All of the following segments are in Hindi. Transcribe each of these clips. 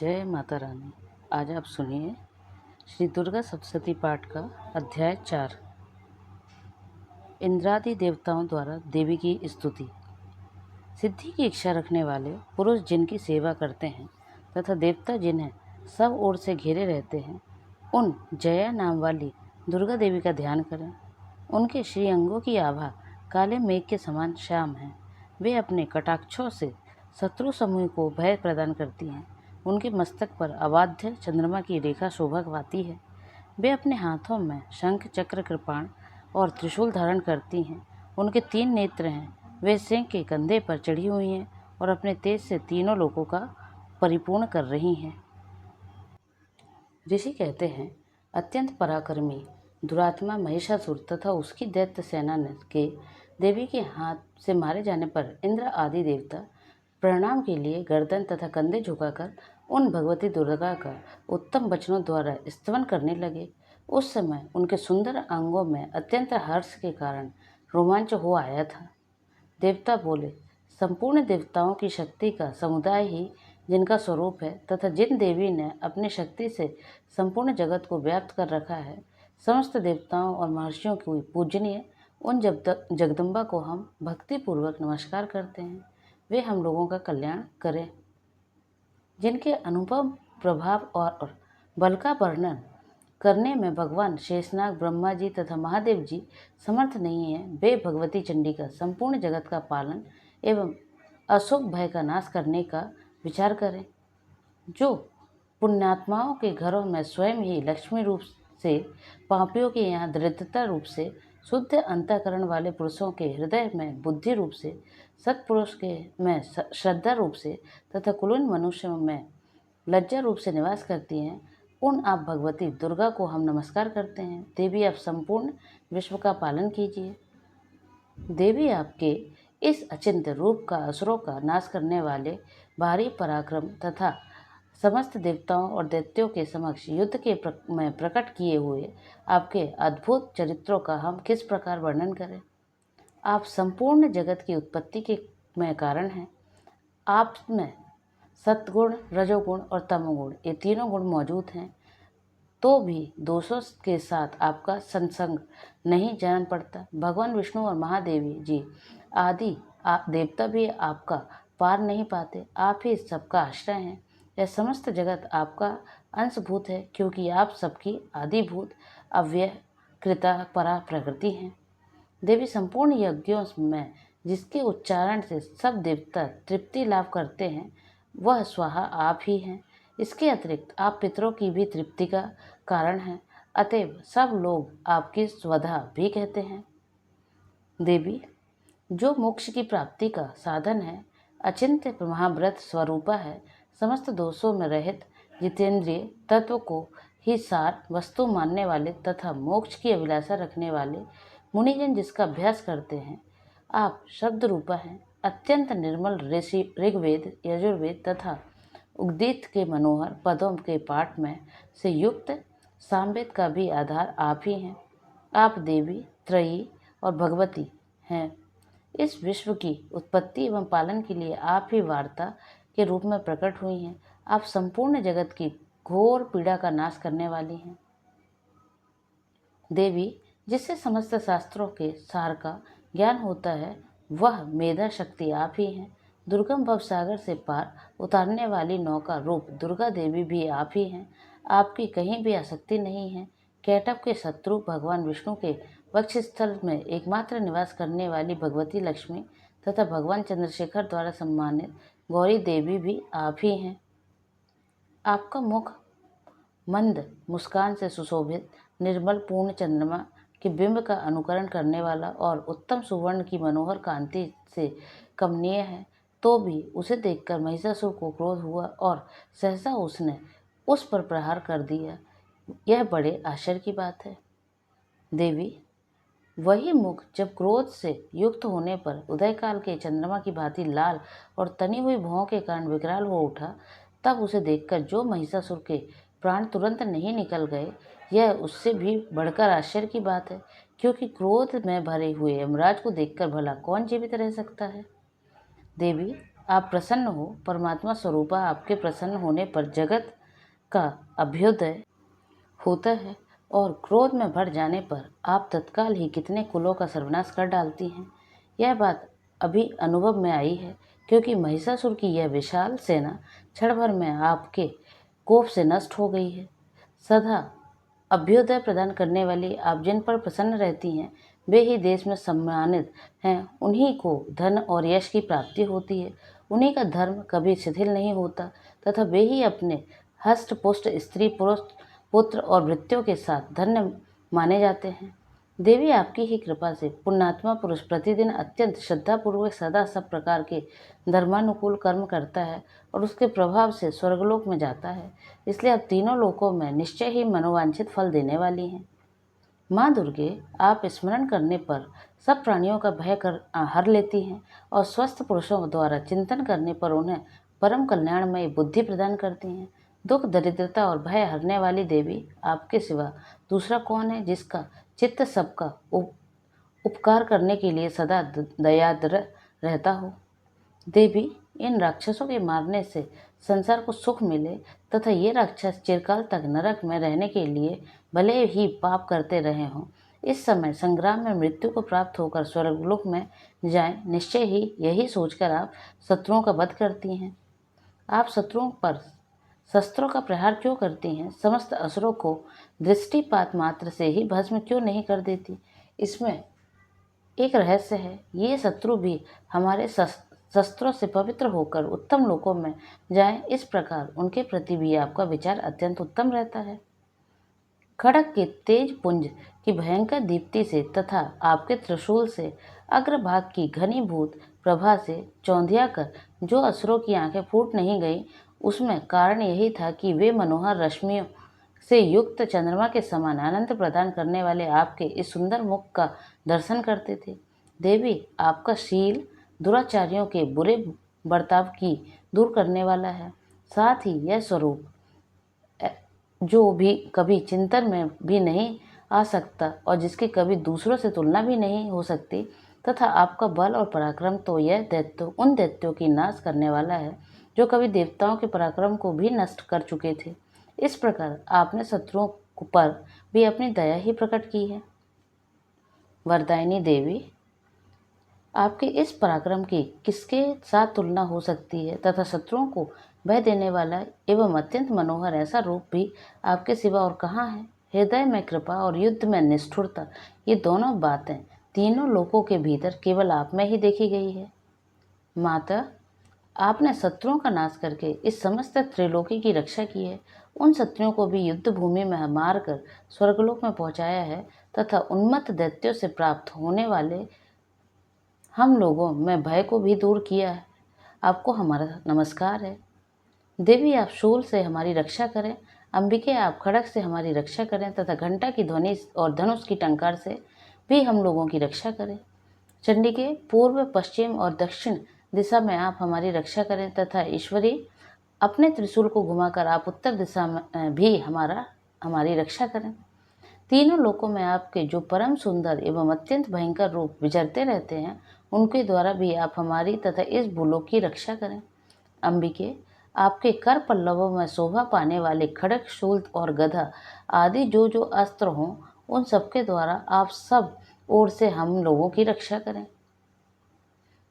जय माता रानी। आज आप सुनिए श्री दुर्गा सप्तशती पाठ का अध्याय 4। इंद्रादि देवताओं द्वारा देवी की स्तुति। सिद्धि की इच्छा रखने वाले पुरुष जिनकी सेवा करते हैं तथा देवता जिन्हें सब ओर से घेरे रहते हैं, उन जया नाम वाली दुर्गा देवी का ध्यान करें। उनके श्रीअंगों की आभा काले मेघ के समान श्याम है। वे अपने कटाक्षों से शत्रु समूह को भय प्रदान करती हैं। उनके मस्तक पर अबाध्य चंद्रमा की रेखा शोभा पाती है। वे अपने हाथों में शंख, चक्र, कृपाण और त्रिशूल धारण करती हैं। उनके 3 नेत्र हैं। वे सिंह के कंधे पर चढ़ी हुई हैं और अपने तेज से तीनों लोकों का परिपूर्ण कर रही हैं। ऋषि कहते हैं, अत्यंत पराक्रमी दुरात्मा महिषासुर तथा उसकी दैत्य सेना के देवी के हाथ से मारे जाने पर इंद्र आदि देवता प्रणाम के लिए गर्दन तथा कंधे झुकाकर उन भगवती दुर्गा का उत्तम वचनों द्वारा स्तवन करने लगे। उस समय उनके सुंदर अंगों में अत्यंत हर्ष के कारण रोमांच हो आया था। देवता बोले, संपूर्ण देवताओं की शक्ति का समुदाय ही जिनका स्वरूप है तथा जिन देवी ने अपनी शक्ति से संपूर्ण जगत को व्याप्त कर रखा है, समस्त देवताओं और महर्षियों की पूजनीय उन जगदम्बा को हम भक्तिपूर्वक नमस्कार करते हैं। वे हम लोगों का कल्याण करें। जिनके अनुपम प्रभाव और बल का वर्णन करने में भगवान शेषनाग, ब्रह्मा जी तथा महादेव जी समर्थ नहीं है, वे भगवती चंडी का संपूर्ण जगत का पालन एवं अशुभ भय का नाश करने का विचार करें। जो पुण्यात्माओं के घरों में स्वयं ही लक्ष्मी रूप से, पापियों के यहाँ दरिद्रता रूप से, शुद्ध अंतःकरण वाले पुरुषों के हृदय में बुद्धि रूप से, सत्पुरुष के में श्रद्धा रूप से तथा कुलीन मनुष्यों में लज्जा रूप से निवास करती हैं, उन आप भगवती दुर्गा को हम नमस्कार करते हैं। देवी, आप संपूर्ण विश्व का पालन कीजिए। देवी, आपके इस अचिंत्य रूप का असुरों का नाश करने वाले भारी पराक्रम तथा समस्त देवताओं और दैत्यों के समक्ष युद्ध के में प्रकट किए हुए आपके अद्भुत चरित्रों का हम किस प्रकार वर्णन करें। आप संपूर्ण जगत की उत्पत्ति के में कारण हैं। आप में सत्गुण, रजोगुण और तमोगुण, ये तीनों गुण मौजूद हैं, तो भी दोषों के साथ आपका संसंग नहीं जान पड़ता। भगवान विष्णु और महादेवी जी आदि आप देवता भी आपका पार नहीं पाते। आप ही सबका आश्रय हैं। यह समस्त जगत आपका अंशभूत है, क्योंकि आप सबकी आदिभूत अव्यय कृता परा प्रकृति हैं। देवी, संपूर्ण यज्ञों में जिसके उच्चारण से सब देवता तृप्ति लाभ करते हैं, वह स्वाहा आप ही हैं। इसके अतिरिक्त आप पितरों की भी तृप्ति का कारण हैं, अतएव सब लोग आपकी स्वधा भी कहते हैं। देवी, जो मोक्ष की प्राप्ति का साधन है, अचिंत्य महाव्रत स्वरूपा है, समस्त दोषों में रहित जितेंद्रिय तत्व को ही सार वस्तु मानने वाले तथा मोक्ष की अभिलाषा रखने वाले मुनिजन जिसका अभ्यास करते हैं, आप शब्द रूपा हैं। अत्यंत निर्मल ऋषि ऋग्वेद, यजुर्वेद तथा उद्गीत के मनोहर पदों के पाठ में से युक्त सामवेद का भी आधार आप ही हैं। आप देवी, त्रयी और भगवती हैं। इस विश्व की उत्पत्ति एवं पालन के लिए आप ही वार्ता के रूप में प्रकट हुई हैं। आप संपूर्ण जगत की घोर पीड़ा का नाश करने वाली हैं। देवी, जिससे समस्त शास्त्रों के सार का ज्ञान होता है, वह मेधा शक्ति आप ही हैं। दुर्गम भवसागर से पार उतारने वाली नौका रूप दुर्गा देवी भी आप ही हैं। आपकी कहीं भी आसक्ति नहीं है। कैटभ के शत्रु भगवान विष्णु के वक्षस्थल में एकमात्र निवास करने वाली भगवती लक्ष्मी तथा भगवान चंद्रशेखर द्वारा सम्मानित गौरी देवी भी आप ही हैं। आपका मुख मंद मुस्कान से सुशोभित निर्मल पूर्ण चंद्रमा के बिंब का अनुकरण करने वाला और उत्तम सुवर्ण की मनोहर कांति से कमनीय है, तो भी उसे देखकर महिषासुर को क्रोध हुआ और सहसा उसने उस पर प्रहार कर दिया। यह बड़े आश्चर्य की बात है। देवी, वही मुख जब क्रोध से युक्त होने पर उदयकाल के चंद्रमा की भांति लाल और तनी हुई भौं के कारण विकराल हो उठा, तब उसे देखकर जो महिषासुर के प्राण तुरंत नहीं निकल गए, यह उससे भी बढ़कर आश्चर्य की बात है, क्योंकि क्रोध में भरे हुए यमराज को देखकर भला कौन जीवित रह सकता है। देवी, आप प्रसन्न हो, परमात्मा स्वरूपा आपके प्रसन्न होने पर जगत का अभ्युदय होता है और क्रोध में भर जाने पर आप तत्काल ही कितने कुलों का सर्वनाश कर डालती हैं। यह बात अभी अनुभव में आई है, क्योंकि महिषासुर की यह विशाल सेना क्षण भर में आपके कोप से नष्ट हो गई है। सदा अभ्युदय प्रदान करने वाली आप जिन पर प्रसन्न रहती हैं, वे ही देश में सम्मानित हैं, उन्हीं को धन और यश की प्राप्ति होती है, उन्हीं का धर्म कभी शिथिल नहीं होता तथा वे ही अपने हष्ट पुष्ट स्त्री पुरुष पुत्र और भृत्यों के साथ धन्य माने जाते हैं। देवी आपकी ही कृपा से पुण्यात्मा पुरुष प्रतिदिन अत्यंत श्रद्धापूर्वक सदा सब प्रकार के धर्मानुकूल कर्म करता है और उसके प्रभाव से स्वर्गलोक में जाता है, इसलिए अब तीनों लोकों में निश्चय ही मनोवांछित फल देने वाली हैं। माँ दुर्गे आप स्मरण करने पर सब प्राणियों का भय कर हर लेती हैं और स्वस्थ पुरुषों द्वारा चिंतन करने पर उन्हें परम कल्याणमयी बुद्धि प्रदान करती हैं। दुख दरिद्रता और भय हरने वाली देवी आपके सिवा दूसरा कौन है जिसका चित्त सबका उपकार करने के लिए सदा दयाद्र रहता हो। देवी, इन राक्षसों के मारने से संसार को सुख मिले तथा ये राक्षस चिरकाल तक नरक में रहने के लिए भले ही पाप करते रहे हों, इस समय संग्राम में मृत्यु को प्राप्त होकर स्वर्गलोक में जाएं, निश्चय ही यही सोचकर आप शत्रुओं का वध करती हैं। आप शत्रुओं पर शस्त्रों का प्रहार क्यों करती हैं? समस्त असुरों को दृष्टिपात मात्र से ही भस्म क्यों नहीं कर देती? इसमें एक रहस्य है। ये शत्रु भी हमारे शस्त्रों से पवित्र होकर उत्तम लोकों में जाएं, इस प्रकार उनके प्रति भी आपका विचार अत्यंत उत्तम रहता है। खड़ग के तेज पुंज की भयंकर दीप्ति से तथा आपके त्रिशूल से अग्रभाग की घनीभूत प्रभा से चौंधिया कर जो असुरों की आंखें फूट नहीं गई, उसमें कारण यही था कि वे मनोहर रश्मियों से युक्त चंद्रमा के समान आनंद प्रदान करने वाले आपके इस सुंदर मुख का दर्शन करते थे। देवी, आपका शील दुराचारियों के बुरे बर्ताव की दूर करने वाला है। साथ ही यह स्वरूप जो भी कभी चिंतन में भी नहीं आ सकता और जिसकी कभी दूसरों से तुलना भी नहीं हो सकती, तथा आपका बल और पराक्रम तो यह दैत्य उन दैत्यों की नाश करने वाला है जो कभी देवताओं के पराक्रम को भी नष्ट कर चुके थे। इस प्रकार आपने शत्रुओं पर भी अपनी दया ही प्रकट की है। वरदायिनी देवी, आपके इस पराक्रम की किसके साथ तुलना हो सकती है तथा शत्रुओं को भय देने वाला एवं अत्यंत मनोहर ऐसा रूप भी आपके सिवा और कहाँ है? हृदय में कृपा और युद्ध में निष्ठुरता, ये दोनों बातें तीनों लोकों के भीतर केवल आप में ही देखी गई है। माता, आपने शत्रुओं का नाश करके इस समस्त त्रिलोकी की रक्षा की है। उन शत्रुओं को भी युद्ध भूमि में मारकर स्वर्गलोक में पहुंचाया है तथा उन्मत्त दैत्यों से प्राप्त होने वाले हम लोगों में भय को भी दूर किया है। आपको हमारा नमस्कार है। देवी, आप शूल से हमारी रक्षा करें। अंबिके, आप खड़ग से हमारी रक्षा करें तथा घंटा की ध्वनि और धनुष की टंकार से भी हम लोगों की रक्षा करें। चंडिके, पूर्व पश्चिम और दक्षिण दिशा में आप हमारी रक्षा करें तथा ईश्वरी, अपने त्रिशूल को घुमाकर आप उत्तर दिशा में भी हमारी रक्षा करें। तीनों लोकों में आपके जो परम सुंदर एवं अत्यंत भयंकर रूप विचरते रहते हैं, उनके द्वारा भी आप हमारी तथा इस भूलोक की रक्षा करें। अंबिके, आपके कर पल्लवों में शोभा पाने वाले खड़ग, शूल और गदा आदि जो अस्त्र हों, उन सबके द्वारा आप सब ओर से हम लोगों की रक्षा करें।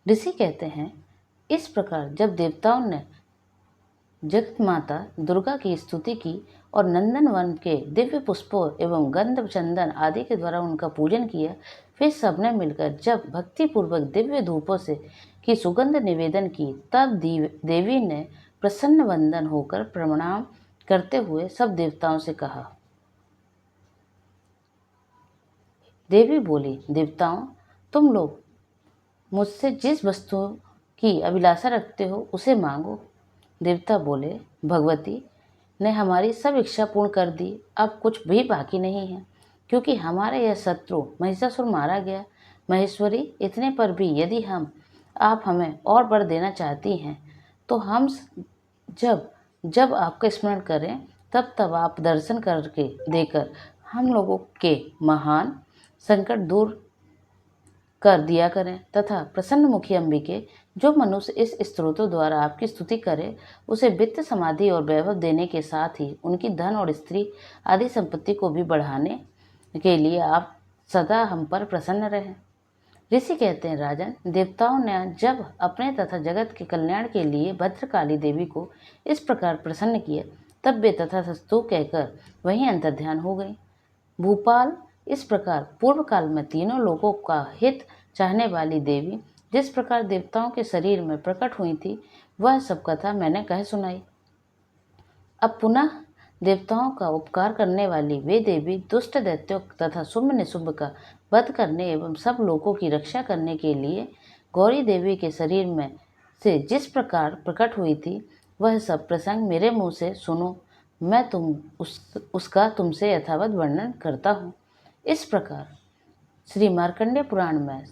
ऋषि कहते हैं, इस प्रकार जब देवताओं ने जगत माता दुर्गा की स्तुति की और नंदनवन के दिव्य पुष्पों एवं गंध चंदन आदि के द्वारा उनका पूजन किया, फिर सबने मिलकर जब भक्तिपूर्वक दिव्य धूपों से की सुगंध निवेदन की, तब देवी ने प्रसन्न वंदन होकर प्रणाम करते हुए सब देवताओं से कहा। देवी बोली, देवताओं, तुम लोग मुझसे जिस वस्तु की अभिलाषा रखते हो उसे मांगो। देवता बोले, भगवती ने हमारी सब इच्छा पूर्ण कर दी, अब कुछ भी बाकी नहीं है, क्योंकि हमारा यह शत्रु महिषासुर मारा गया। महेश्वरी, इतने पर भी यदि आप हमें और वर देना चाहती हैं, तो हम जब जब आपका स्मरण करें तब तब आप दर्शन करके देकर हम लोगों के महान संकट दूर कर दिया करें तथा प्रसन्न मुखी अंबिके, जो मनुष्य इस स्तोत्रों द्वारा आपकी स्तुति करे उसे वित्त, समाधि और वैभव देने के साथ ही उनकी धन और स्त्री आदि संपत्ति को भी बढ़ाने के लिए आप सदा हम पर प्रसन्न रहें। ऋषि कहते हैं, राजन, देवताओं ने जब अपने तथा जगत के कल्याण के लिए भद्रकाली देवी को इस प्रकार प्रसन्न किया, तब वे तथास्तु कहकर वहीं अंतर्ध्यान हो गई। भूपाल, इस प्रकार पूर्व काल में तीनों लोगों का हित चाहने वाली देवी जिस प्रकार देवताओं के शरीर में प्रकट हुई थी, वह सब कथा मैंने कह सुनाई। अब पुनः देवताओं का उपकार करने वाली वे देवी दुष्ट दैत्यों तथा शुंभ निशुंभ का वध करने एवं सब लोगों की रक्षा करने के लिए गौरी देवी के शरीर में से जिस प्रकार प्रकट हुई थी, वह सब प्रसंग मेरे मुँह से सुनो। मैं उसका तुमसे यथावत वर्णन करता हूँ। इस प्रकार श्री मार्कंडेय पुराण में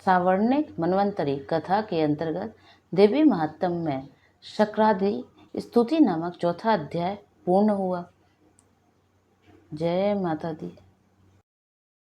सावर्णिक मनवंतरी कथा के अंतर्गत देवी महात्म्य में शक्रादि स्तुति नामक चौथा अध्याय पूर्ण हुआ। जय माता दी।